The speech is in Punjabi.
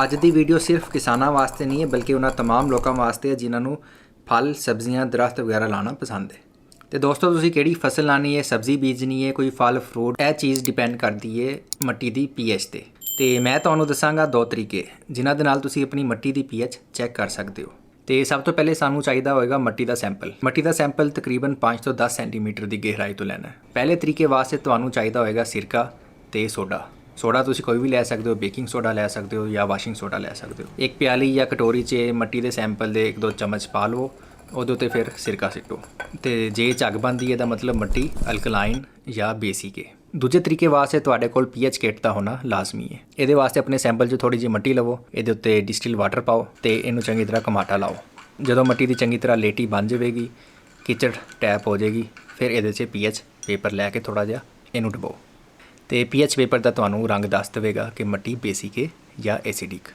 ਅੱਜ ਦੀ ਵੀਡੀਓ ਸਿਰਫ ਕਿਸਾਨਾਂ ਵਾਸਤੇ ਨਹੀਂ ਹੈ ਬਲਕਿ ਉਹਨਾਂ तमाम ਲੋਕਾਂ ਵਾਸਤੇ ਹੈ ਜਿਨ੍ਹਾਂ ਨੂੰ ਫਲ ਸਬਜ਼ੀਆਂ ਦਰਖਤ ਵਗੈਰਾ ਲਾਣਾ ਪਸੰਦ ਹੈ। ਤੇ ਦੋਸਤੋ ਤੁਸੀਂ ਕਿਹੜੀ ਫਸਲ ਲਾਣੀ ਹੈ, ਸਬਜ਼ੀ ਬੀਜਣੀ ਹੈ, ਕੋਈ ਫਲ ਫਰੂਟ, ਇਹ ਚੀਜ਼ ਡਿਪੈਂਡ ਕਰਦੀ ਹੈ ਮਿੱਟੀ ਦੀ ਪੀਐਚ ਤੇ। ਤੇ ਮੈਂ ਤੁਹਾਨੂੰ ਦੱਸਾਂਗਾ ਦੋ ਤਰੀਕੇ ਜਿਨ੍ਹਾਂ ਦੇ ਨਾਲ ਤੁਸੀਂ ਆਪਣੀ ਮਿੱਟੀ ਦੀ ਪੀਐਚ ਚੈੱਕ ਕਰ ਸਕਦੇ ਹੋ। ਤੇ ਸਭ ਤੋਂ ਪਹਿਲੇ ਸਾਨੂੰ ਚਾਹੀਦਾ ਹੋਏਗਾ ਮਿੱਟੀ ਦਾ ਸੈਂਪਲ। ਮਿੱਟੀ ਦਾ ਸੈਂਪਲ ਤਕਰੀਬਨ 5 ਤੋਂ 10 ਸੈਂਟੀਮੀਟਰ ਦੀ ਗਹਿਰਾਈ ਤੋਂ ਲੈਣਾ ਹੈ। ਪਹਿਲੇ ਤਰੀਕੇ ਵਾਸਤੇ ਤੁਹਾਨੂੰ ਚਾਹੀਦਾ ਹੋਏਗਾ ਸਿਰਕਾ ਤੇ ਸੋਡਾ ਤੁਸੀਂ ਕੋਈ ਵੀ ਲੈ ਸਕਦੇ ਹੋ, ਬੇਕਿੰਗ ਸੋਡਾ ਲੈ ਸਕਦੇ ਹੋ ਜਾਂ ਵਾਸ਼ਿੰਗ ਸੋਡਾ ਲੈ ਸਕਦੇ ਹੋ। ਇੱਕ ਪਿਆਲੀ ਜਾਂ ਕਟੋਰੀ 'ਚ ਮਿੱਟੀ ਦੇ ਸੈਂਪਲ ਦੇ 1-2 ਚਮਚ ਪਾ ਲਵੋ, ਉਹਦੇ ਉੱਤੇ ਫਿਰ ਸਿਰਕਾ ਸਿੱਟੋ ਤੇ ਜੇ ਝੱਗ ਬਣਦੀ ਹੈ ਤਾਂ ਮਤਲਬ ਮਿੱਟੀ ਅਲਕਲਾਈਨ ਜਾਂ ਬੇਸਿਕ ਹੈ। ਦੂਜੇ ਤਰੀਕੇ ਵਾਸਤੇ ਤੁਹਾਡੇ ਕੋਲ ਪੀਐਚ ਕਿੱਟ ਦਾ ਹੋਣਾ ਲਾਜ਼ਮੀ ਹੈ। ਇਹਦੇ ਵਾਸਤੇ ਆਪਣੇ ਸੈਂਪਲ 'ਚ ਥੋੜੀ ਜਿਹੀ ਮਿੱਟੀ ਲਵੋ, ਇਹਦੇ ਉੱਤੇ ਡਿਸਟਿਲ ਵਾਟਰ ਪਾਓ ਤੇ ਇਹਨੂੰ ਚੰਗੀ ਤਰ੍ਹਾਂ ਘਮਾਟਾ ਲਾਓ। ਜਦੋਂ ਮਿੱਟੀ ਦੀ ਚੰਗੀ ਤਰ੍ਹਾਂ ਲੇਟੀ ਬਣ ਜਾਵੇਗੀ, ਕਿਚੜ ਟੈਪ ਹੋ ਜਾਏਗੀ, ਫਿਰ ਇਹਦੇ 'ਚ ਪੀਐਚ ਪੇਪਰ ਲੈ ਕੇ ਥੋੜਾ ਜਿਹਾ ਇਹਨੂੰ ਡੁਬੋ ਤੇ ਪੀਐਚ ਪੇਪਰ ਦਾ ਤੁਹਾਨੂੰ ਰੰਗ ਦੱਸ ਦੇਵੇਗਾ ਕਿ ਮਿੱਟੀ ਬੇਸਿਕ ਹੈ ਜਾਂ ਐਸਿਡਿਕ।